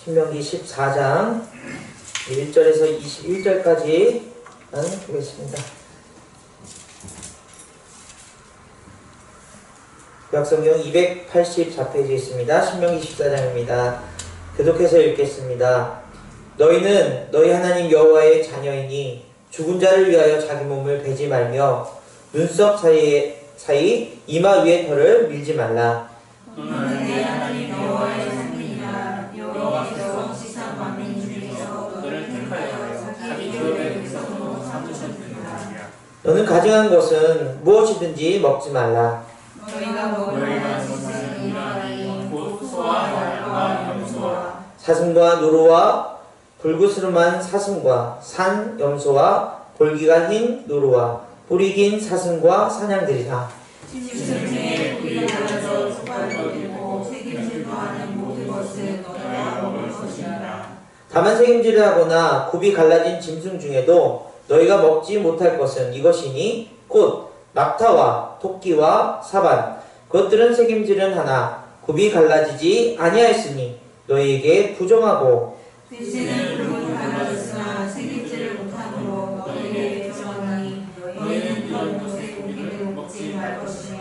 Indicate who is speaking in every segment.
Speaker 1: 신명기 14장 1절에서 21절까지 보겠습니다. 구약성경 284페이지에 있습니다. 신명기 14장입니다. 계속해서 읽겠습니다. 너희는 너희 하나님 여호와의 자녀이니 죽은 자를 위하여 자기 몸을 베지 말며 눈썹 사이 이마 위에 털을 밀지 말라.
Speaker 2: 너는 내 하나님 여호와의 자녀이니라. 여호와께서 지상 만민 중에서 너를 택하여 자기 교회를 백성으로 삼으셨느니라.
Speaker 1: 너는 가증한 것은 무엇이든지 먹지 말라.
Speaker 2: 너희가 먹을 것은 이마니 곧 소와 말과 염소와
Speaker 1: 사슴과 누루와 불구스름한 사슴과 산 염소와 볼기가 흰 누루와 뿌리 긴 사슴과 사냥들이라.
Speaker 2: 짐승 중에 뿌리가 달려서 숟갈을 들고 책임질도 하는 모든 것은 너희가 먹을 것이라.
Speaker 1: 다만 책임질을 하거나 굽이 갈라진 짐승 중에도 너희가 먹지 못할 것은 이것이니 곧 낙타와 토끼와 사반, 그것들은 책임질은 하나 굽이 갈라지지 아니하였으니 너희에게 부정하고
Speaker 2: 돼지는 굽이 갈라졌으나 책임질을 못함으로 너희에게 부정하니 너희는 이런 곳의 고기를 먹지 말 것이며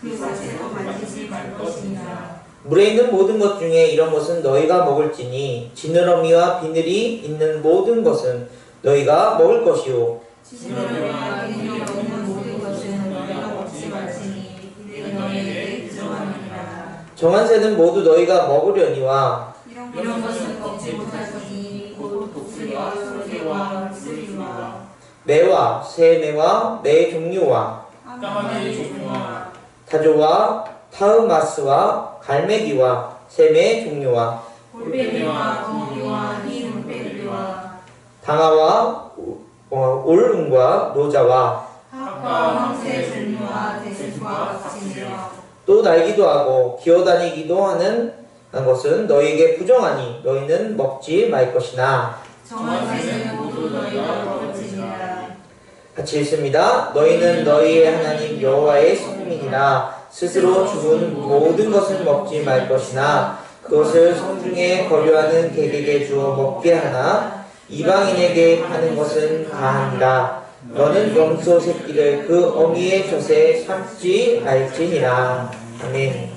Speaker 2: 그 자체도 만지지 말 것이니라.
Speaker 1: 물에 있는 모든 것 중에 이런 것은 너희가 먹을지니 지느러미와 비늘이 있는 모든 것은 너희가 먹을 것이요
Speaker 2: 지느러미와 비늘이 없는 모든 것은 너희가 먹지 말지니 이는 너희에게 부정함이니라.
Speaker 1: 정한 새는 모두 너희가 먹으려니와
Speaker 2: 이런 것은 먹지 못할 것이니 곧 독수리와 소새와 쓰리와
Speaker 1: 매와 새매와 매 종류와
Speaker 2: 까마귀 종류와
Speaker 1: 타조와 타흐마스와 갈매기와 새매 종류와
Speaker 2: 올빼미와 거미와 흰 올빼미와
Speaker 1: 당아와 올응과 노자와
Speaker 2: 학과 황새 종류와 대수와 같이니라.
Speaker 1: 또 날기도 하고 기어다니기도 하는 것은 너희에게 부정하니 너희는 먹지 말 것이나.
Speaker 2: 정한 새는 모두 너희가 먹을지니라.
Speaker 1: 같이 읽습니다. 너희는 너희의 하나님 여호와의 성민이라. 스스로 죽은 모든 것을 먹지 말 것이나 그것을 성중에 거류하는 객에게 주어 먹게 하나 이방인에게 파는 것은 가하니라. 너는 염소 새끼를 그 어미의 젖에 삶지 말지니라. 아멘.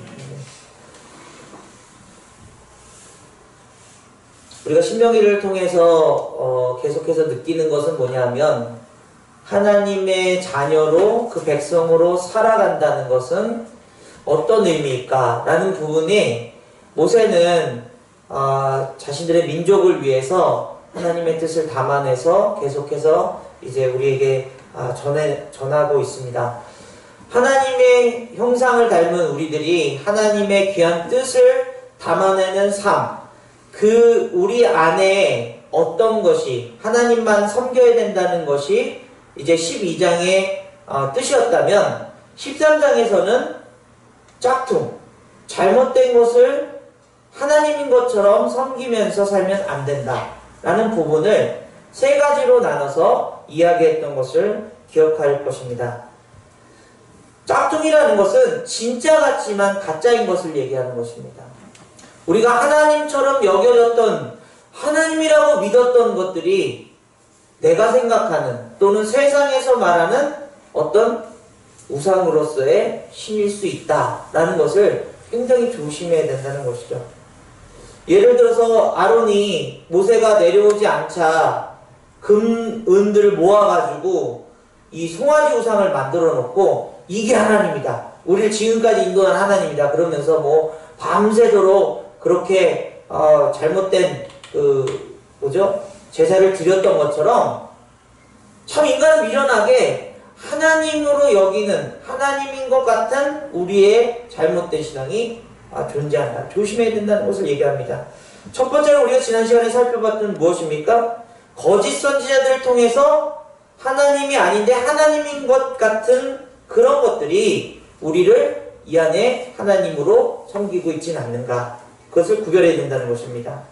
Speaker 1: 우리가 신명기를 통해서 계속해서 느끼는 것은 뭐냐면 하나님의 자녀로 그 백성으로 살아간다는 것은 어떤 의미일까? 라는 부분이 모세는 자신들의 민족을 위해서 하나님의 뜻을 담아내서 계속해서 이제 우리에게 전하고 있습니다. 하나님의 형상을 닮은 우리들이 하나님의 귀한 뜻을 담아내는 삶, 우리 안에 어떤 것이 하나님만 섬겨야 된다는 것이 이제 12장의 뜻이었다면 13장에서는 짝퉁, 잘못된 것을 하나님인 것처럼 섬기면서 살면 안 된다 라는 부분을 세 가지로 나눠서 이야기했던 것을 기억할 것입니다. 짝퉁이라는 것은 진짜 같지만 가짜인 것을 얘기하는 것입니다. 우리가 하나님처럼 여겨졌던, 하나님이라고 믿었던 것들이 내가 생각하는 또는 세상에서 말하는 어떤 우상으로서의 신일 수 있다라는 것을 굉장히 조심해야 된다는 것이죠. 예를 들어서 아론이 모세가 내려오지 않자 금, 은들을 모아가지고 이 송아지 우상을 만들어 놓고 이게 하나님이다. 우리를 지금까지 인도한 하나님이다. 그러면서 밤새도록 그렇게 잘못된 제사를 드렸던 것처럼 참 인간은 미련하게 하나님으로 여기는 하나님인 것 같은 우리의 잘못된 신앙이 존재한다. 조심해야 된다는 것을 얘기합니다. 첫 번째로 우리가 지난 시간에 살펴봤던 무엇입니까? 거짓 선지자들을 통해서 하나님이 아닌데 하나님인 것 같은 그런 것들이 우리를 이 안에 하나님으로 섬기고 있지는 않는가. 그것을 구별해야 된다는 것입니다.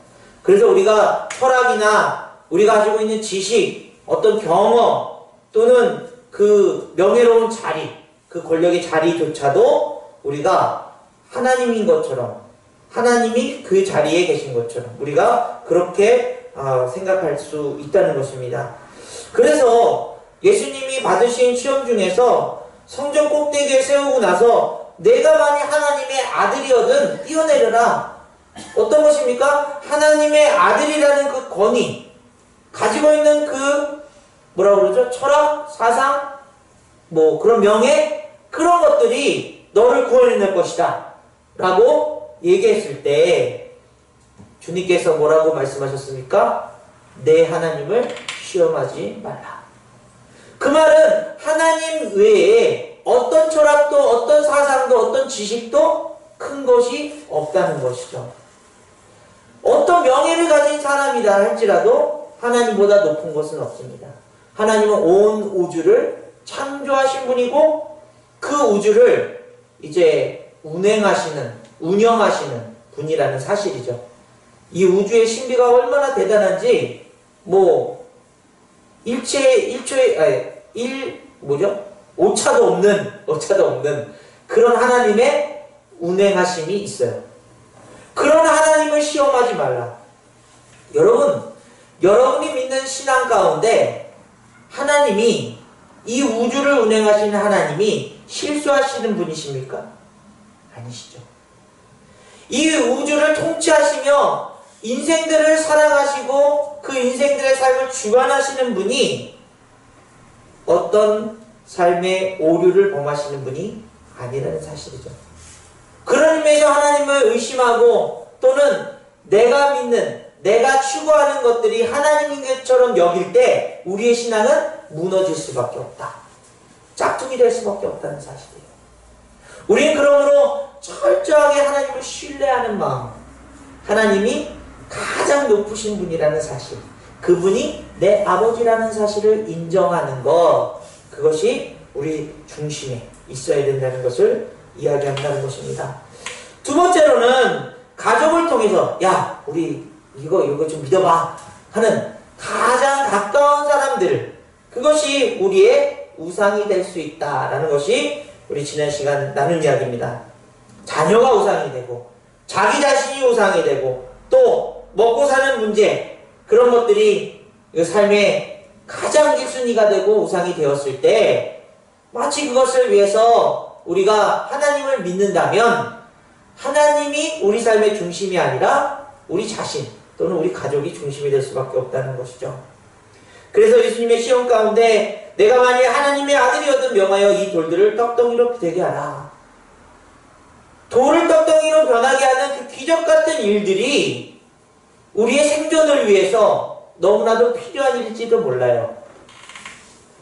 Speaker 1: 그래서 우리가 철학이나 우리가 가지고 있는 지식, 어떤 경험 또는 그 명예로운 자리, 그 권력의 자리조차도 우리가 하나님인 것처럼 하나님이 그 자리에 계신 것처럼 우리가 그렇게 생각할 수 있다는 것입니다. 그래서 예수님이 받으신 시험 중에서 성전 꼭대기에 세우고 나서 내가 만일 하나님의 아들이거든 뛰어내려라. 어떤 것입니까? 하나님의 아들이라는 그 권위, 가지고 있는 그 뭐라고 그러죠? 철학, 사상, 뭐 그런 명예, 그런 것들이 너를 구원해낼 것이다 라고 얘기했을 때 주님께서 뭐라고 말씀하셨습니까? 내 하나님을 시험하지 말라. 그 말은 하나님 외에 어떤 철학도 어떤 사상도 어떤 지식도 큰 것이 없다는 것이죠. 어떤 명예를 가진 사람이다 할지라도 하나님보다 높은 것은 없습니다. 하나님은 온 우주를 창조하신 분이고 그 우주를 이제 운영하시는 분이라는 사실이죠. 이 우주의 신비가 얼마나 대단한지 오차도 없는 그런 하나님의 운행하심이 있어요. 그런 하나님을 시험하지 말라. 여러분이 믿는 신앙 가운데 하나님이, 이 우주를 운행하시는 하나님이 실수하시는 분이십니까? 아니시죠. 이 우주를 통치하시며 인생들을 사랑하시고 그 인생들의 삶을 주관하시는 분이 어떤 삶의 오류를 범하시는 분이 아니라는 사실이죠. 그런 의미에서 하나님을 의심하고 또는 내가 믿는, 내가 추구하는 것들이 하나님인 것처럼 여길 때 우리의 신앙은 무너질 수밖에 없다. 짝퉁이 될 수밖에 없다는 사실이에요. 우리는 그러므로 철저하게 하나님을 신뢰하는 마음, 하나님이 가장 높으신 분이라는 사실, 그분이 내 아버지라는 사실을 인정하는 것, 그것이 우리 중심에 있어야 된다는 것을 이야기한다는 것입니다. 두 번째로는 가족을 통해서 야 우리 이거 좀 믿어봐 하는 가장 가까운 사람들, 그것이 우리의 우상이 될 수 있다라는 것이 우리 지난 시간 나눈 이야기입니다. 자녀가 우상이 되고 자기 자신이 우상이 되고 또 먹고 사는 문제, 그런 것들이 삶의 가장 1순위가 되고 우상이 되었을 때 마치 그것을 위해서 우리가 하나님을 믿는다면 하나님이 우리 삶의 중심이 아니라 우리 자신 또는 우리 가족이 중심이 될 수밖에 없다는 것이죠. 그래서 예수님의 시험 가운데 내가 만일 하나님의 아들이어든 명하여 이 돌들을 떡덩이로 되게 하라. 돌을 떡덩이로 변하게 하는 그 기적 같은 일들이 우리의 생존을 위해서 너무나도 필요한 일일지도 몰라요.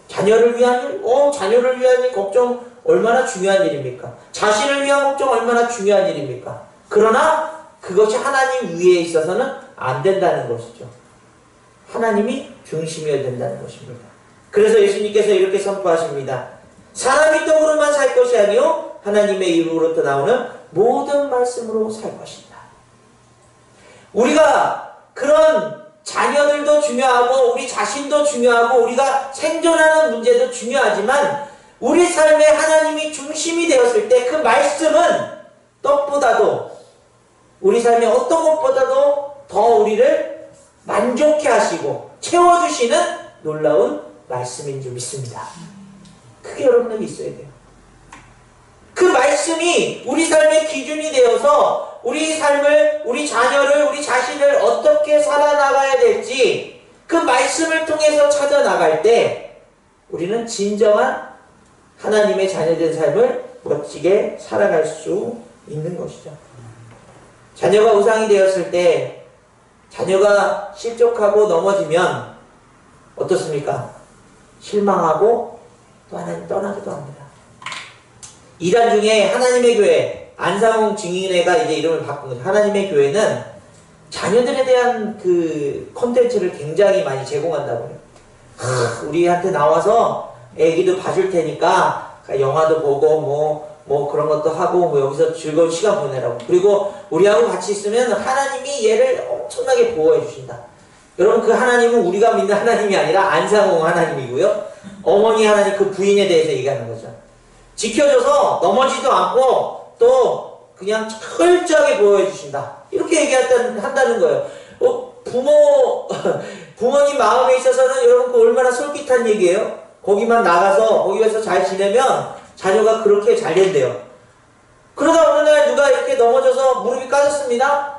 Speaker 1: 자녀를 위한 일? 자녀를 위한 일 걱정 얼마나 중요한 일입니까? 자신을 위한 걱정 얼마나 중요한 일입니까? 그러나 그것이 하나님 위에 있어서는 안 된다는 것이죠. 하나님이 중심이어야 된다는 것입니다. 그래서 예수님께서 이렇게 선포하십니다. 사람이 떡으로만 살 것이 아니요 하나님의 입으로부터 나오는 모든 말씀으로 살 것이다. 우리가 그런 자녀들도 중요하고 우리 자신도 중요하고 우리가 생존하는 문제도 중요하지만 우리 삶에 하나님이 중심이 되었을 때 그 말씀은 떡보다도 우리 삶의 어떤 것보다도 더 우리를 만족해 하시고 채워주시는 놀라운 말씀인 줄 믿습니다. 그게 여러분에게 있어야 돼요. 그 말씀이 우리 삶의 기준이 되어서 우리 삶을, 우리 자녀를, 우리 자신을 어떻게 살아나가야 될지 그 말씀을 통해서 찾아나갈 때 우리는 진정한 하나님의 자녀된 삶을 멋지게 살아갈 수 있는 것이죠. 자녀가 우상이 되었을 때 자녀가 실족하고 넘어지면 어떻습니까? 실망하고 또 하나님 떠나기도 합니다. 이단 중에 하나님의 교회, 안상홍 증인회가 이제 이름을 바꾼 거죠. 하나님의 교회는 자녀들에 대한 그 콘텐츠를 굉장히 많이 제공한다고 해요. 우리한테 나와서 애기도 봐줄 테니까 영화도 보고 뭐 그런 것도 하고 뭐 여기서 즐거운 시간 보내라고. 그리고 우리하고 같이 있으면 하나님이 얘를 엄청나게 보호해 주신다. 여러분 그 하나님은 우리가 믿는 하나님이 아니라 안상홍 하나님이고요. 어머니 하나님 그 부인에 대해서 얘기하는 거죠. 지켜줘서 넘어지도 않고 또 그냥 철저하게 보호해 주신다. 이렇게 한다는 거예요. 부모님 마음에 있어서는 여러분 그 얼마나 솔깃한 얘기예요? 거기만 나가서 거기에서 잘 지내면 자녀가 그렇게 잘 된대요. 그러다 어느 날 누가 이렇게 넘어져서 무릎이 까졌습니다.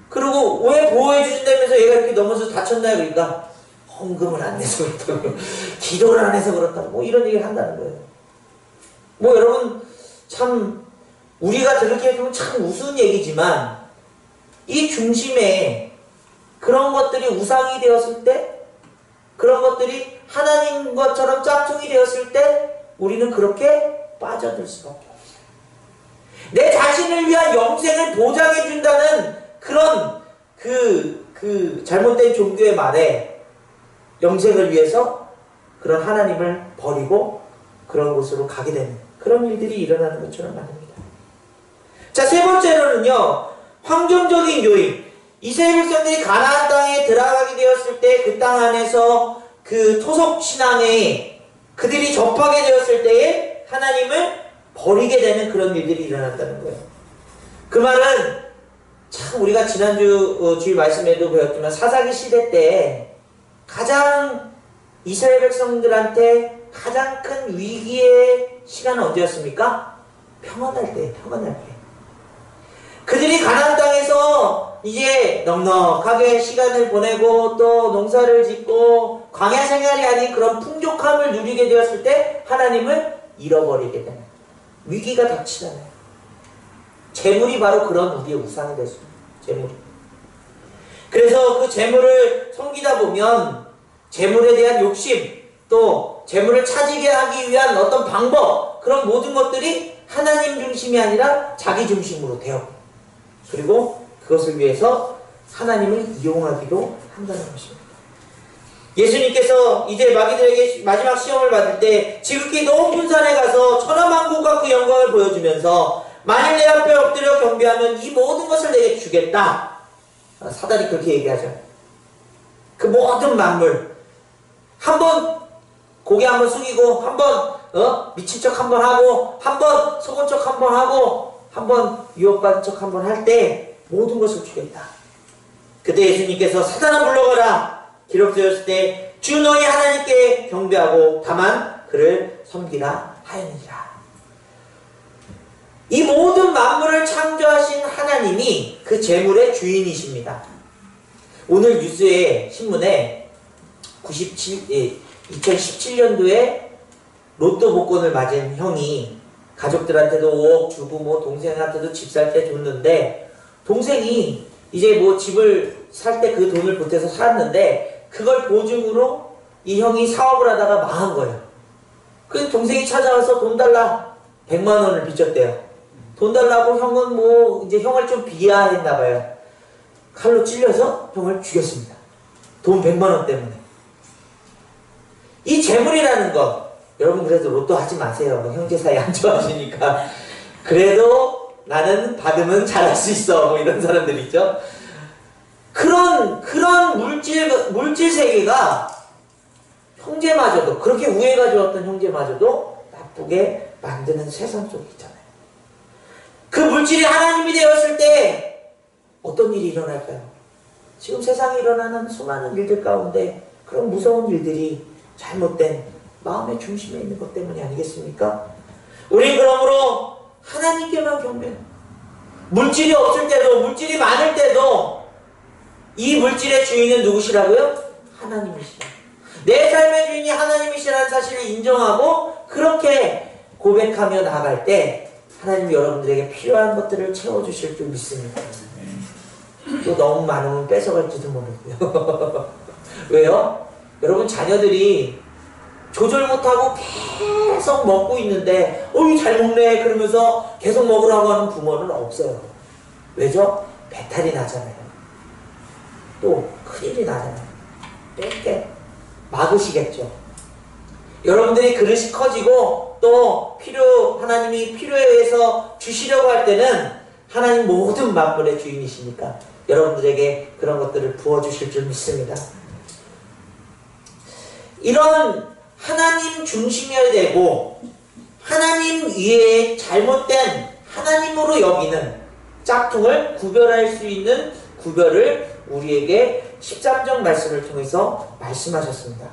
Speaker 1: 그리고 왜 보호해 주신다면서 얘가 이렇게 넘어져서 다쳤나요? 그러니까 헌금을 안 내서 그렇다고, 기도를 안 해서 그렇다고, 뭐 이런 얘기를 한다는 거예요. 뭐 여러분 참 우리가 들을게 해주면 참 우스운 얘기지만 이 중심에 그런 것들이 우상이 되었을 때, 그런 것들이 하나님 것처럼 짝퉁이 되었을 때 우리는 그렇게 빠져들 수밖에 없어요. 내 자신을 위한 영생을 보장해 준다는 그런 잘못된 종교의 말에 영생을 위해서 그런 하나님을 버리고 그런 곳으로 가게 되는 그런 일들이 일어나는 것처럼 말입니다. 자, 세 번째로는요, 환경적인 요인. 이스라엘 백성들이 가나안 땅에 들어가게 되었을 때 그 땅 안에서 그 토속 신앙에 그들이 접하게 되었을 때에 하나님을 버리게 되는 그런 일들이 일어난다는 거예요. 그 말은 참 우리가 지난주 주일 말씀에도 배웠지만 사사기 시대 때 가장 이스라엘 백성들한테 가장 큰 위기의 시간은 언제였습니까? 평안할 때, 평안할 때. 그들이 가나안 땅에서 이제 넉넉하게 시간을 보내고 또 농사를 짓고 광야 생활이 아닌 그런 풍족함을 누리게 되었을 때 하나님을 잃어버리게 되는 위기가 닥치잖아요. 재물이 바로 그런 우리의 우상이 됐습니다. 재물이. 그래서 그 재물을 섬기다 보면 재물에 대한 욕심, 또 재물을 차지게 하기 위한 어떤 방법, 그런 모든 것들이 하나님 중심이 아니라 자기 중심으로 되어, 그리고 그것을 위해서 하나님을 이용하기도 한다는 것입니다. 예수님께서 이제 마귀들에게 마지막 시험을 받을 때 지극히 높은 산에 가서 천하만국과 그 영광을 보여주면서 만일 내 앞에 엎드려 경배하면 이 모든 것을 내게 주겠다. 사단이 그렇게 얘기하죠. 그 모든 만물 한번 고개 한번 숙이고 한번 미친 척 한번 하고 한번 속은 척 한번 하고 한번 유혹받은 척 한번 할 때 모든 것을 주겠다. 그때 예수님께서 사단아 물러가라 기록되었을 때 주 너희 하나님께 경배하고 다만 그를 섬기라 하였느니라. 이 모든 만물을 창조하신 하나님이 그 재물의 주인이십니다. 오늘 뉴스에 신문에 2017년도에 로또 복권을 맞은 형이 가족들한테도 5억 주고 뭐 동생한테도 집 살 때 줬는데 동생이 이제 뭐 집을 살 때 그 돈을 보태서 살았는데 그걸 보증으로 이 형이 사업을 하다가 망한 거예요. 그래서 동생이 찾아와서 돈 달라 100만 원을 빚졌대요. 돈 달라고 형은 뭐 이제 형을 좀 비하했나 봐요. 칼로 찔려서 형을 죽였습니다. 돈 100만 원 때문에. 이 재물이라는 것, 여러분 그래도 로또 하지 마세요. 형제 사이 안 좋아하시니까. 그래도 나는 받으면 잘할 수 있어. 뭐 이런 사람들 있죠. 그런 물질 세계가 형제마저도, 그렇게 우애가 좋았던 형제마저도 나쁘게 만드는 세상 속에 있잖아요. 그 물질이 하나님이 되었을 때 어떤 일이 일어날까요? 지금 세상에 일어나는 수많은 일들 가운데 그런 무서운 일들이 잘못된 마음의 중심에 있는 것 때문이 아니겠습니까? 우리 그러므로 하나님께만 경배해요. 물질이 없을 때도, 물질이 많을 때도 이 물질의 주인은 누구시라고요? 하나님이시라. 내 삶의 주인이 하나님이시라는 사실을 인정하고 그렇게 고백하며 나아갈 때 하나님이 여러분들에게 필요한 것들을 채워주실 줄 믿습니다. 또 너무 많으면 뺏어갈지도 모르고요. 왜요? 여러분 자녀들이 조절 못하고 계속 먹고 있는데 어이 잘 먹네 그러면서 계속 먹으라고 하는 부모는 없어요. 왜죠? 배탈이 나잖아요. 또 큰일이 나잖아요. 뺏게 막으시겠죠. 여러분들이 그릇이 커지고 또 하나님이 필요에 의해서 주시려고 할 때는 하나님 모든 만물의 주인이시니까 여러분들에게 그런 것들을 부어주실 줄 믿습니다. 이런 하나님 중심이어야 되고 하나님 위에 잘못된 하나님으로 여기는 짝퉁을 구별할 수 있는 구별을 우리에게 13절 말씀을 통해서 말씀하셨습니다.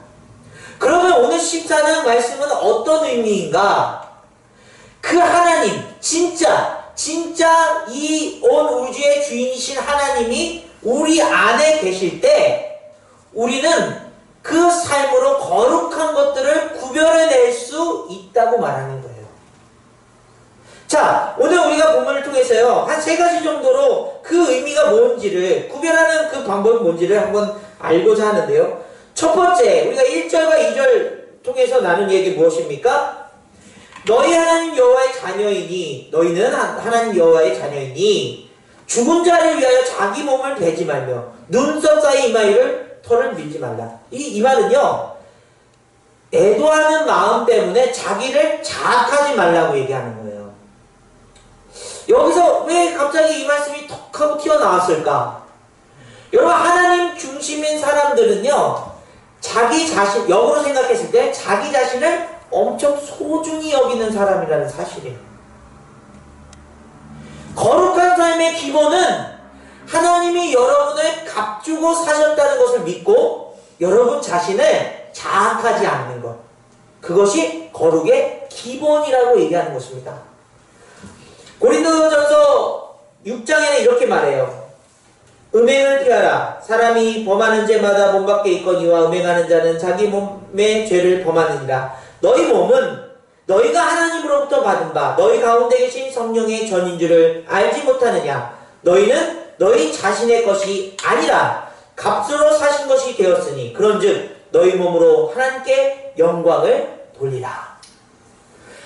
Speaker 1: 그러면 오늘 14절 말씀은 어떤 의미인가? 그 하나님, 진짜 이 온 우주의 주인이신 하나님이 우리 안에 계실 때 우리는 그 삶으로 거룩한 것들을 구별해낼 수 있다고 말하는 거예요. 자, 오늘 우리가 본문을 통해서요, 한 3가지 정도로 그 의미가 뭔지를, 구별하는 그 방법이 뭔지를 한번 알고자 하는데요. 첫 번째, 우리가 1절과 2절 통해서 나눈 얘기 무엇입니까? 너희 하나님 여호와의 자녀이니, 너희는 하나님 여호와의 자녀이니, 죽은 자를 위하여 자기 몸을 베지 말며, 눈썹 사이 이마이를 털을 밀지 말라. 이 말은요, 애도하는 마음 때문에 자기를 자학하지 말라고 얘기하는 거예요. 여기서 왜 갑자기 이 말씀이 톡 하고 튀어나왔을까? 여러분, 하나님 중심인 사람들은요, 자기 자신, 역으로 생각했을 때 자기 자신을 엄청 소중히 여기는 사람이라는 사실이에요. 거룩한 삶의 기본은 하나님이 여러분을 값주고 사셨다는 것을 믿고 여러분 자신을 자학하지 않는 것. 그것이 거룩의 기본이라고 얘기하는 것입니다. 고린도전서 6장에는 이렇게 말해요. 음행을 피하라. 사람이 범하는 죄마다 몸 밖에 있거니와 음행하는 자는 자기 몸의 죄를 범하느니라. 너희 몸은 너희가 하나님으로부터 받은 바 너희 가운데 계신 성령의 전인 줄을 알지 못하느냐. 너희는 너희 자신의 것이 아니라 값으로 사신 것이 되었으니 그런즉 너희 몸으로 하나님께 영광을 돌리라.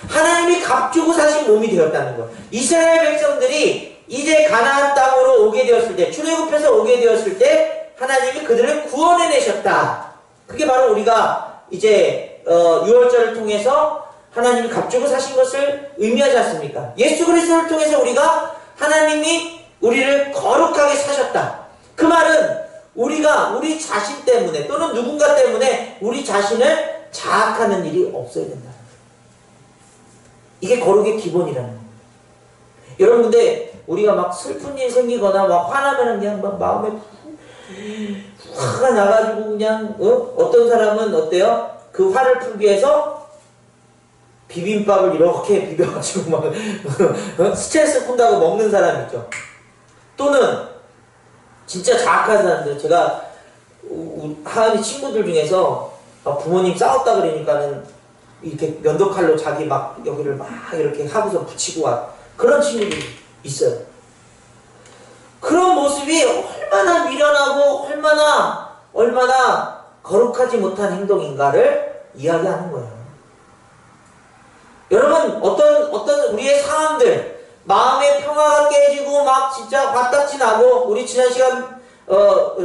Speaker 1: 하나님이 값주고 사신 몸이 되었다는 것. 이스라엘 백성들이 이제 가나안 땅으로 오게 되었을 때, 출애굽해서 오게 되었을 때 하나님이 그들을 구원해내셨다. 그게 바로 우리가 이제 6월절을 통해서 하나님이 값주고 사신 것을 의미하지 않습니까? 예수 그리스도를 통해서 우리가 하나님이 우리를 거룩하게 사셨다. 그 말은 우리가 우리 자신 때문에 또는 누군가 때문에 우리 자신을 자학하는 일이 없어야 된다. 이게 거룩의 기본이라는 겁니다. 여러분, 근데 우리가 막 슬픈 일 생기거나 막 화나면 그냥 막 마음에 화가 나가지고 그냥 어떤 사람은 어때요? 그 화를 풀기 위해서 비빔밥을 이렇게 비벼가지고 막 스트레스 푼다고 먹는 사람 있죠. 또는 진짜 자학한 사람들, 제가 하은이 친구들 중에서 부모님 싸웠다 그러니까는 이렇게 면도칼로 자기 막 여기를 막 이렇게 하고서 붙이고 와. 그런 친구들이 있어요. 그런 모습이 얼마나 미련하고 얼마나 거룩하지 못한 행동인가를 이야기하는 거예요. 여러분, 어떤 우리의 상황들, 마음의 평화가 깨지고 막 진짜 화딱지 나고, 우리 지난 시간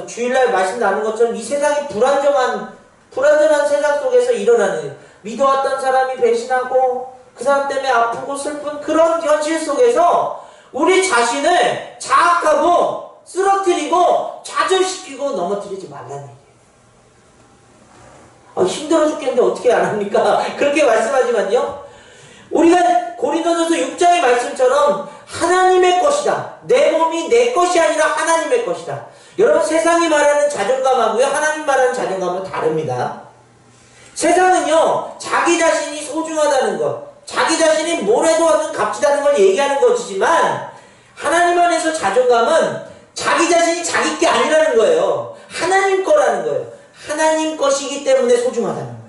Speaker 1: 주일날 말씀 나눈 것처럼 이 세상이 불안정한 세상 속에서 일어나는, 믿어왔던 사람이 배신하고 그 사람 때문에 아프고 슬픈 그런 현실 속에서 우리 자신을 자학하고 쓰러뜨리고 좌절시키고 넘어뜨리지 말라는 얘기예요. 힘들어 죽겠는데 어떻게 안 합니까? 그렇게 말씀하지만요, 우리가 고린도전서 6장의 말씀처럼 하나님의 것이다. 내 몸이 내 것이 아니라 하나님의 것이다. 여러분, 세상이 말하는 자존감하고요, 하나님 말하는 자존감은 다릅니다. 세상은요, 자기 자신이 소중하다는 것, 자기 자신이 뭘 해도 값지다는 걸 얘기하는 것이지만, 하나님 안에서 자존감은 자기 자신이 자기 게 아니라는 거예요. 하나님 거라는 거예요. 하나님 것이기 때문에 소중하다는 거예요.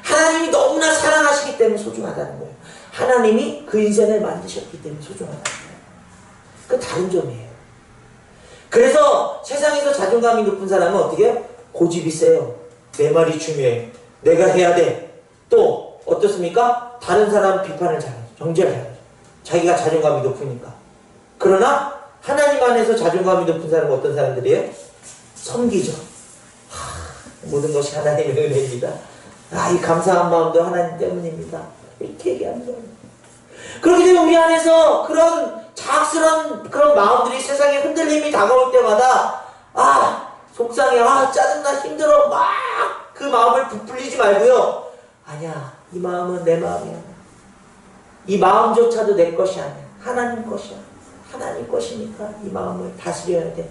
Speaker 1: 하나님이 너무나 사랑하시기 때문에 소중하다는 거예요. 하나님이 그 인생을 만드셨기 때문에 소중하다는 거예요. 그 다른 점이에요. 그래서 세상에서 자존감이 높은 사람은 어떻게 해요? 고집이 세요. 내 말이 중요해. 내가 해야 돼. 또 어떻습니까? 다른 사람 비판을 잘하죠. 정죄를 잘하죠. 자기가 자존감이 높으니까. 그러나 하나님 안에서 자존감이 높은 사람은 어떤 사람들이에요? 섬기죠. 모든 것이 하나님의 은혜입니다. 이 감사한 마음도 하나님 때문입니다. 이렇게 얘기하는 거예요. 그렇게 되면 우리 안에서 그런 자학스러운 그런 마음들이 세상에 흔들림이 다가올 때마다 속상해, 짜증나, 힘들어, 막 그 마음을 부풀리지 말고요. 아니야, 이 마음은 내 마음이야. 이 마음조차도 내 것이 아니야. 하나님 것이야. 하나님 것이니까 이 마음을 다스려야 돼.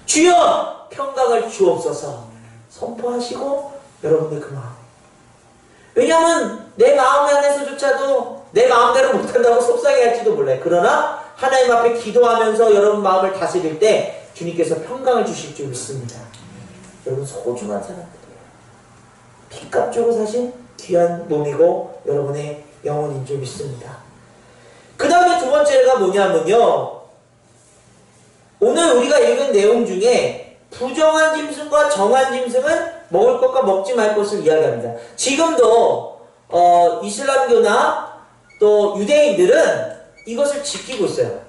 Speaker 1: 주여 평강을 주옵소서 선포하시고 여러분들 그 마음. 왜냐하면 내 마음 안에서조차도 내 마음대로 못한다고 속상해할지도 몰라요. 그러나 하나님 앞에 기도하면서 여러분 마음을 다스릴 때 주님께서 평강을 주실 줄 믿습니다. 여러분 소중한 사람들이에요. 피값 주고 사신 귀한 몸이고 여러분의 영혼인 줄 믿습니다. 그 다음에 두 번째가 뭐냐면요, 오늘 우리가 읽은 내용 중에 부정한 짐승과 정한 짐승은 먹을 것과 먹지 말 것을 이야기합니다. 지금도 이슬람교나 또 유대인들은 이것을 지키고 있어요.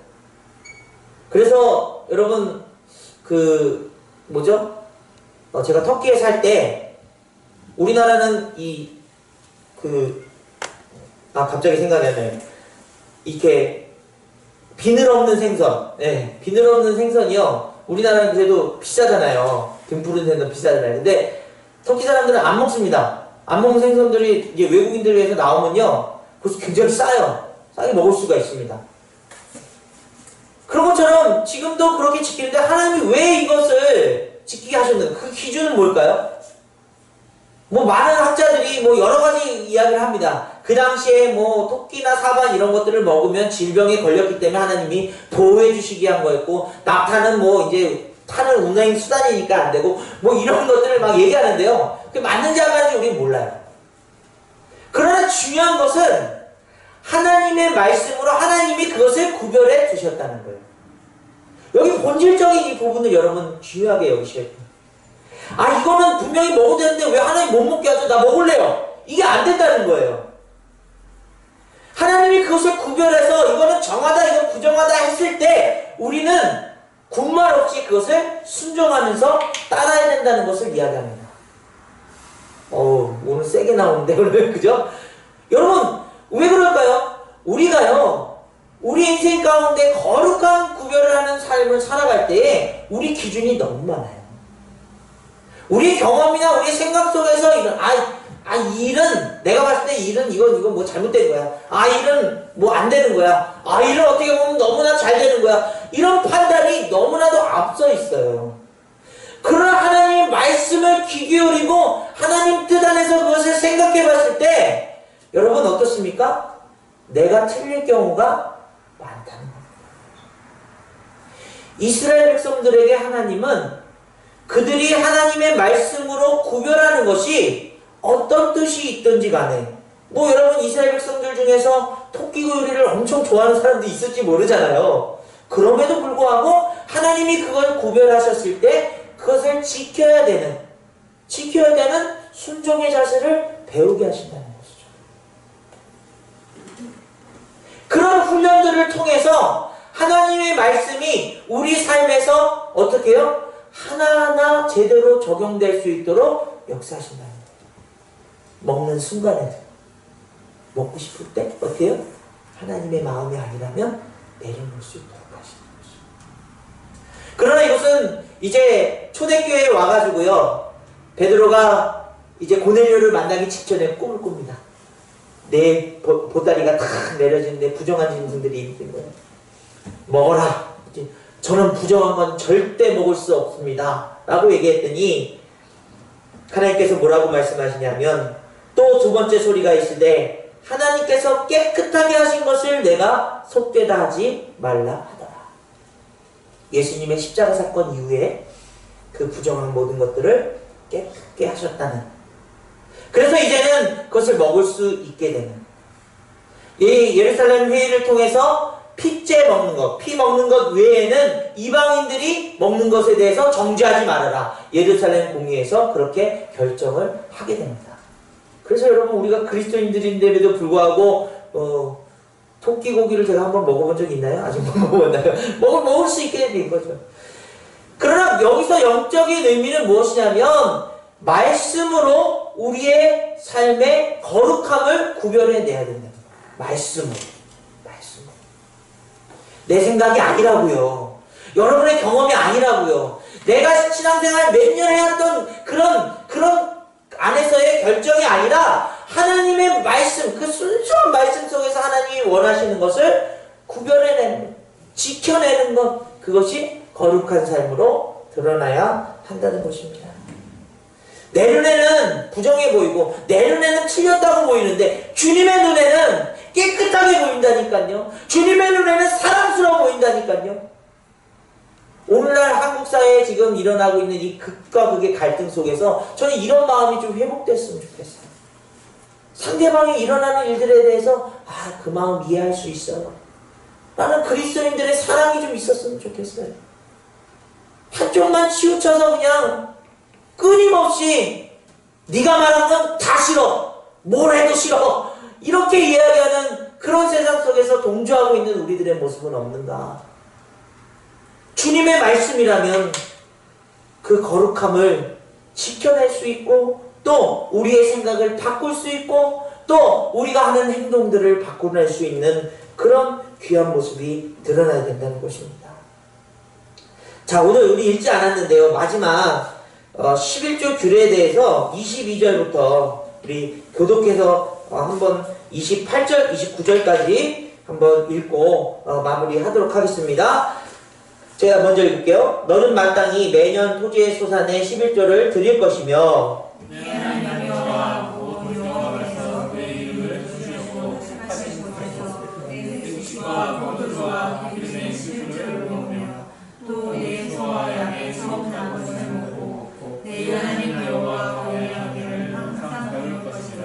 Speaker 1: 그래서 여러분 제가 터키에 살 때 우리나라는 갑자기 생각이 안 나요. 이렇게 비늘 없는 생선, 비늘 없는 생선이요. 우리나라는 그래도 비싸잖아요. 등푸른 생선 비싸잖아요. 근데 터키 사람들은 안 먹습니다. 안 먹는 생선들이 이제 외국인들 위해서 나오면요, 그것이 굉장히 싸요. 싸게 먹을 수가 있습니다. 그런 것처럼 지금도 그렇게 지키는데 하나님이 왜 이것을 지키게 하셨는가? 그 기준은 뭘까요? 많은 학자들이 여러 가지 이야기를 합니다. 그 당시에 토끼나 사반 이런 것들을 먹으면 질병에 걸렸기 때문에 하나님이 보호해 주시기 한 거였고, 낙타는 이제 타는 운행 수단이니까 안 되고, 이런 것들을 막 얘기하는데요. 그게 맞는지 안 맞는지 우리는 몰라요. 그러나 중요한 것은 하나님의 말씀으로 하나님이 그것을 구별해 두셨다는 거예요. 여기 본질적인 이 부분을 여러분 중요하게 여기셔야 돼요. 이거는 분명히 먹어도 되는데 왜 하나님 못 먹게 하죠? 나 먹을래요. 이게 안 된다는 거예요. 하나님이 그것을 구별해서 이거는 정하다, 이건 부정하다 했을 때 우리는 군말 없이 그것을 순종하면서 따라야 된다는 것을 이야기합니다. 오늘 세게 나오는데 오늘 그죠? 여러분 왜 그럴까요? 우리가요, 우리 인생 가운데 거룩한 구별을 하는 삶을 살아갈 때에 우리 기준이 너무 많아요. 우리의 경험이나 우리의 생각 속에서 일은 내가 봤을 때 일은 이건 잘못된 거야. 일은 안 되는 거야. 일은 어떻게 보면 너무나 잘 되는 거야. 이런 판단이 너무나도 앞서 있어요. 그러나 하나님의 말씀을 귀 기울이고 하나님 뜻 안에서 그것을 생각해 봤을 때 여러분 어떻습니까? 내가 틀릴 경우가 많다는 겁니다. 이스라엘 백성들에게 하나님은 그들이 하나님의 말씀으로 구별하는 것이 어떤 뜻이 있든지 간에, 여러분 이스라엘 백성들 중에서 토끼고 요리를 엄청 좋아하는 사람도 있을지 모르잖아요. 그럼에도 불구하고 하나님이 그걸 구별하셨을 때 그것을 지켜야 되는 순종의 자세를 배우게 하신다는 것이죠. 그런 훈련들을 통해서 하나님의 말씀이 우리 삶에서 어떻게 해요? 하나하나 제대로 적용될 수 있도록 역사하신다는 거예요. 먹는 순간에도 먹고 싶을 때 어떻게 해요? 하나님의 마음이 아니라면 내려놓을 수 있도록 하시는 거죠. 그러나 이것은 이제 초대교회에 와가지고요, 베드로가 이제 고넬료를 만나기 직전에 꿈을 꿉니다. 내 보따리가 탁 내려지는데 부정한 짐승들이 있는 거예요. 먹어라. 저는 부정한 건 절대 먹을 수 없습니다. 라고 얘기했더니 하나님께서 뭐라고 말씀하시냐면, 또 두 번째 소리가 있으되 하나님께서 깨끗하게 하신 것을 내가 속되다 하지 말라 하더라. 예수님의 십자가 사건 이후에 그 부정한 모든 것들을 깨끗게 하셨다는, 그래서 이제는 그것을 먹을 수 있게 되는, 이 예루살렘 회의를 통해서 피째 먹는 것, 피 먹는 것 외에는 이방인들이 먹는 것에 대해서 정죄하지 말아라. 예루살렘 공의에서 그렇게 결정을 하게 됩니다. 그래서 여러분 우리가 그리스도인들인데도 불구하고 토끼 고기를 제가 한번 먹어본 적이 있나요? 아직 못 먹어봤나요? 먹을 수 있게 된 거죠. 그러나 여기서 영적인 의미는 무엇이냐면 말씀으로 우리의 삶의 거룩함을 구별해내야 된다. 말씀으로. 내 생각이 아니라고요. 여러분의 경험이 아니라고요. 내가 신앙생활 몇 년 해왔던 그런 안에서의 결정이 아니라 하나님의 말씀, 그 순수한 말씀 속에서 하나님이 원하시는 것을 구별해내는, 지켜내는 것, 그것이 거룩한 삶으로 드러나야 한다는 것입니다. 내 눈에는 부정해 보이고 내 눈에는 틀렸다고 보이는데 주님의 눈에는 깨끗하게 보인다니까요. 주님의 눈에는 사랑스러워 보인다니까요. 오늘날 한국 사회에 지금 일어나고 있는 이 극과 극의 갈등 속에서 저는 이런 마음이 좀 회복됐으면 좋겠어요. 상대방이 일어나는 일들에 대해서 그 마음 이해할 수 있어요. 나는 그리스도인들의 사랑이 좀 있었으면 좋겠어요. 한쪽만 치우쳐서 그냥 끊임없이 네가 말한 건 다 싫어, 뭘 해도 싫어, 이렇게 이야기하는 그런 세상 속에서 동조하고 있는 우리들의 모습은 없는가. 주님의 말씀이라면 그 거룩함을 지켜낼 수 있고 또 우리의 생각을 바꿀 수 있고 또 우리가 하는 행동들을 바꿔낼 수 있는 그런 귀한 모습이 드러나야 된다는 것입니다. 자, 오늘 우리 읽지 않았는데요. 마지막 11조 규례에 대해서 22절부터 우리 교독해서 한번 28절, 29절까지 한번 읽고 마무리하도록 하겠습니다. 제가 먼저 읽을게요. 너는 마땅히 매년 토지의 소산의 11조를 드릴 것이며
Speaker 2: 내 하나님 여호와께서 내 이름을 주시고 하신 곳에서 내 수치와 포도주와 기름의 실주를 먹으며 또 내 소와 양의 성난 것을 먹고 내 하나님 여호와 경외하기를 항상 배울 것이라.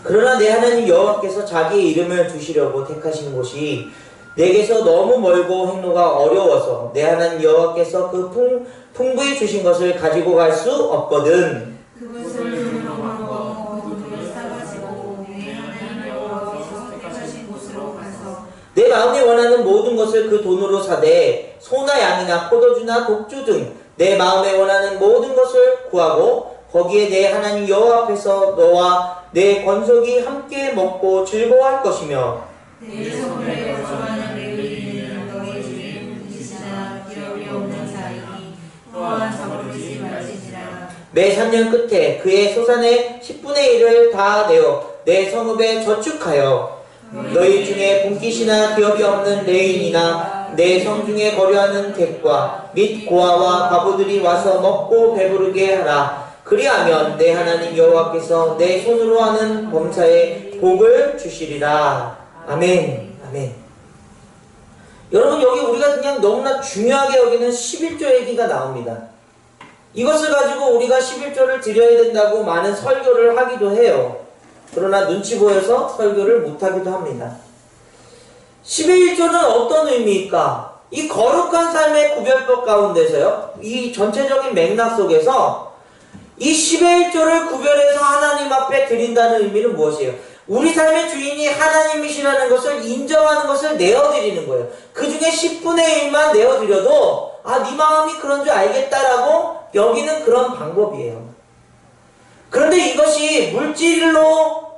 Speaker 1: 그러나 내 하나님 여호와께서 자기의 이름을 두시려고 택하신 곳이 내게서 너무 멀고 행로가 어려워서 내 하나님 여호와께서 그 풍부히 주신 것을 가지고 갈 수 없거든.
Speaker 2: 그것을 들어가고 포도주를 사가지고 내 하나님 여호와께서 택하신 곳으로 가서
Speaker 1: 내 마음에 원하는 모든 것을 그 돈으로 사되 소나 양이나 포도주나 독주 등 내 마음에 원하는 모든 것을 구하고 거기에 내 하나님 여호와 앞에서 너와 내 권속이 함께 먹고 즐거워할 것이며
Speaker 2: 내 손에 거주하는 레위인은 너희 주인 이시나 기업이 없는 자이니 또한 저버리지 말지니라.
Speaker 1: 매 3년 끝에 그의 소산의 10분의 1을 다 내어 내 성읍에 저축하여 너희 중에 본깃이나 기업이 없는 레위인이나 내 성 중에 거류하는 객과 및 고아와 과부들이 와서 먹고 배부르게 하라. 그리하면 내 하나님 여호와께서 내 손으로 하는 범사에 복을 주시리라. 아멘. 아멘. 여러분, 여기 우리가 그냥 너무나 중요하게 여기는 11조 얘기가 나옵니다. 이것을 가지고 우리가 11조를 드려야 된다고 많은 설교를 하기도 해요. 그러나 눈치 보여서 설교를 못하기도 합니다. 11조는 어떤 의미일까? 이 거룩한 삶의 구별법 가운데서요, 이 전체적인 맥락 속에서 이 11조를 구별해서 하나님 앞에 드린다는 의미는 무엇이에요? 우리 삶의 주인이 하나님이시라는 것을 인정하는 것을 내어드리는 거예요. 그 중에 10분의 1만 내어드려도 네 마음이 그런 줄 알겠다라고 여기는 그런 방법이에요. 그런데 이것이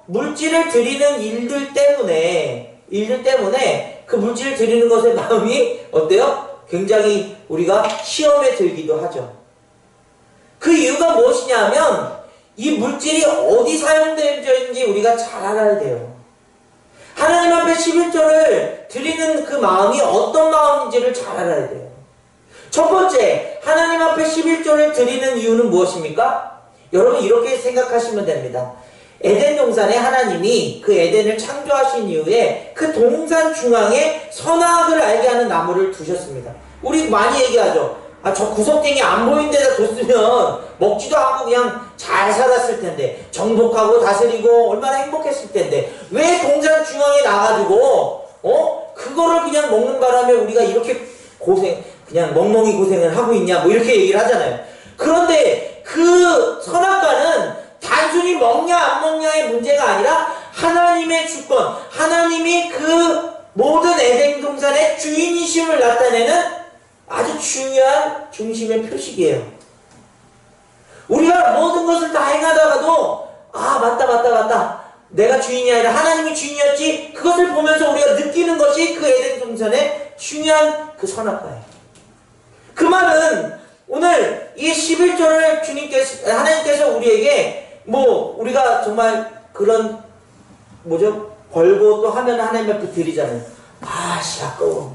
Speaker 1: 물질을 드리는 일들 때문에 그 물질을 드리는 것의 마음이 어때요? 굉장히 우리가 시험에 들기도 하죠. 그 이유가 무엇이냐 하면 이 물질이 어디 사용되는지 우리가 잘 알아야 돼요. 하나님 앞에 11조를 드리는 그 마음이 어떤 마음인지를 잘 알아야 돼요. 첫 번째, 하나님 앞에 11조를 드리는 이유는 무엇입니까? 여러분, 이렇게 생각하시면 됩니다. 에덴 동산에 하나님이 그 에덴을 창조하신 이후에 그 동산 중앙에 선악을 알게 하는 나무를 두셨습니다. 우리 많이 얘기하죠. 저 구석탱이 안 보이는 데다 뒀으면 먹지도 않고 그냥 잘 살았을 텐데, 정복하고 다스리고 얼마나 행복했을 텐데, 왜 동산 중앙에 나가지고 그거를 그냥 먹는 바람에 우리가 이렇게 그냥 멍멍이 고생을 하고 있냐, 뭐 이렇게 얘기를 하잖아요. 그런데 그 선악과는 단순히 먹냐 안 먹냐의 문제가 아니라 하나님의 주권, 하나님이 그 모든 에덴 동산의 주인이심을 나타내는 아주 중요한 중심의 표식이에요. 우리가 모든 것을 다 행하다가도 맞다, 내가 주인이 아니라 하나님이 주인이었지, 그것을 보면서 우리가 느끼는 것이 그 에덴 동산의 중요한 그 선악과예요. 그 말은 오늘 이 11조를 하나님께서 우리에게 우리가 정말 그런, 걸고 또 하면 하나님 앞에 드리잖아요. 아씨 아까워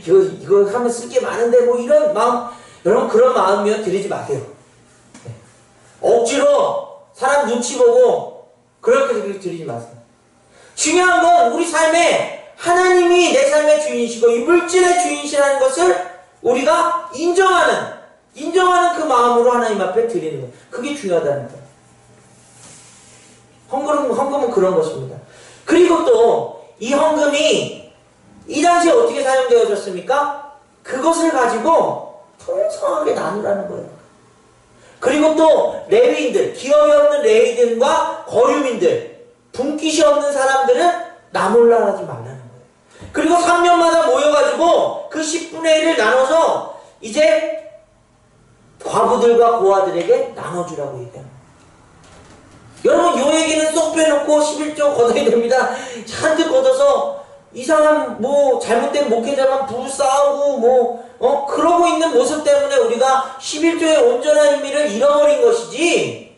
Speaker 1: 이거 하면 쓸 게 많은데 뭐 이런 마음, 여러분 그런 마음이면 드리지 마세요. 네. 억지로 사람 눈치 보고 그렇게 드리지 마세요. 중요한 건 우리 삶에 하나님이 내 삶의 주인이시고 이 물질의 주인이시라는 것을 우리가 인정하는 그 마음으로 하나님 앞에 드리는 거예요. 그게 중요하다는 거예요. 헌금은 그런 것입니다. 그리고 또 이 헌금이 이 당시에 어떻게 사용되어졌습니까? 그것을 가지고 풍성하게 나누라는 거예요. 그리고 또 레위인들, 기업이 없는 레위인들과 거류민들, 분깃이 없는 사람들은 나몰라 하지 말라는 거예요. 그리고 3년마다 모여가지고 그 10분의 1을 나눠서 이제 과부들과 고아들에게 나눠주라고 얘기합니다. 여러분 요 얘기는 쏙 빼놓고 11조 걷어야 됩니다. 잔뜩 걷어서 이상한 잘못된 목회자만 부싸우고 그러고 있는 모습 때문에 우리가 11조의 온전한 의미를 잃어버린 것이지,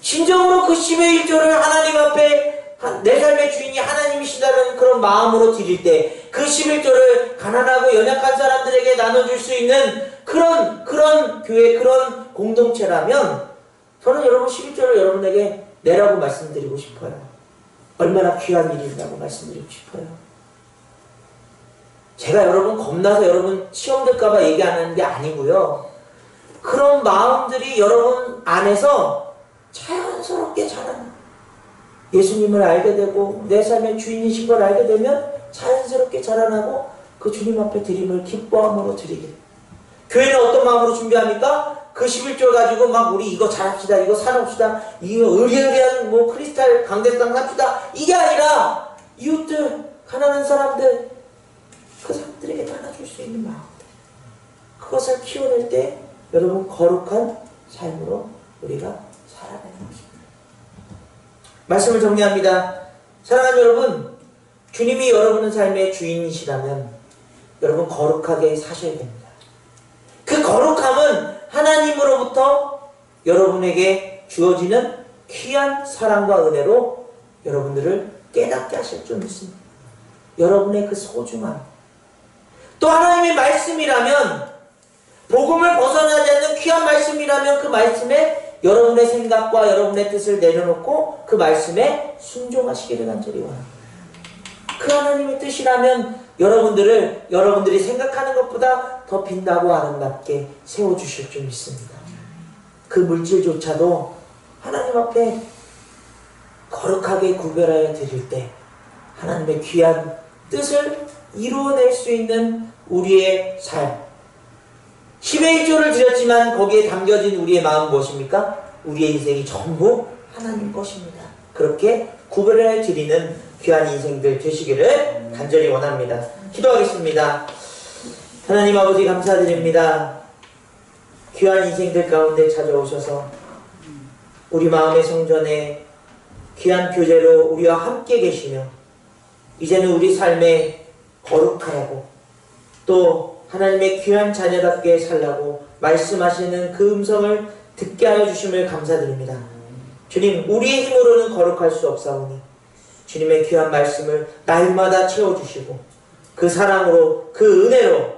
Speaker 1: 진정으로 그 11조를 하나님 앞에 내 삶의 주인이 하나님이시다는 그런 마음으로 드릴 때 그 11조를 가난하고 연약한 사람들에게 나눠줄 수 있는 그런 교회, 그런 공동체라면 저는 여러분 11조를 여러분에게 내라고 말씀드리고 싶어요. 얼마나 귀한 일이라고 말씀드리고 싶어요. 제가 여러분 겁나서 여러분 시험될까봐 얘기 안 하는 게 아니고요. 그런 마음들이 여러분 안에서 자연스럽게 자라는, 예수님을 알게 되고 내 삶의 주인이신 걸 알게 되면 자연스럽게 자라나고 그 주님 앞에 드림을 기뻐함으로 드리게. 교회는 어떤 마음으로 준비합니까? 그 11조 가지고 막 우리 이거 잘합시다, 이거 사놓읍시다, 이거 의리의리한 크리스탈 강대상 삽시다, 이게 아니라 이웃들, 가난한 사람들, 그 사람들에게 나눠줄 수 있는 마음들, 그것을 키워낼 때 여러분 거룩한 삶으로 우리가 살아가는 것입니다. 말씀을 정리합니다. 사랑하는 여러분, 주님이 여러분의 삶의 주인이시라면 여러분 거룩하게 사셔야 됩니다. 그 거룩함은 하나님으로부터 여러분에게 주어지는 귀한 사랑과 은혜로 여러분들을 깨닫게 하실 줄 믿습니다. 여러분의 그 소중함, 또 하나님의 말씀이라면, 복음을 벗어나지 않는 귀한 말씀이라면 그 말씀에 여러분의 생각과 여러분의 뜻을 내려놓고 그 말씀에 순종하시기를 간절히 원합니다. 그 하나님의 뜻이라면 여러분들이 생각하는 것보다 더 빛나고 아름답게 세워주실 줄 믿습니다. 그 물질조차도 하나님 앞에 거룩하게 구별하여 드릴 때 하나님의 귀한 뜻을 이루어낼 수 있는 우리의 삶, 10의 1조를 드렸지만 거기에 담겨진 우리의 마음 무엇입니까? 우리의 인생이 전부 하나님 것입니다. 그렇게 구별하여 드리는 귀한 인생들 되시기를 간절히 원합니다. 기도하겠습니다. 하나님 아버지 감사드립니다. 귀한 인생들 가운데 찾아오셔서 우리 마음의 성전에 귀한 교제로 우리와 함께 계시며 이제는 우리 삶에 거룩하라고 또 하나님의 귀한 자녀답게 살라고 말씀하시는 그 음성을 듣게 하여 주심을 감사드립니다. 주님, 우리의 힘으로는 거룩할 수 없사오니 주님의 귀한 말씀을 날마다 채워주시고 그 사랑으로, 그 은혜로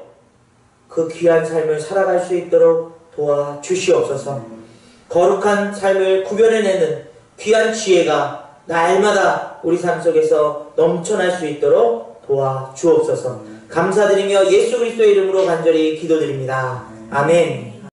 Speaker 1: 그 귀한 삶을 살아갈 수 있도록 도와주시옵소서. 거룩한 삶을 구별해내는 귀한 지혜가 날마다 우리 삶 속에서 넘쳐날 수 있도록 도와주옵소서. 감사드리며 예수 그리스도의 이름으로 간절히 기도드립니다. 아멘.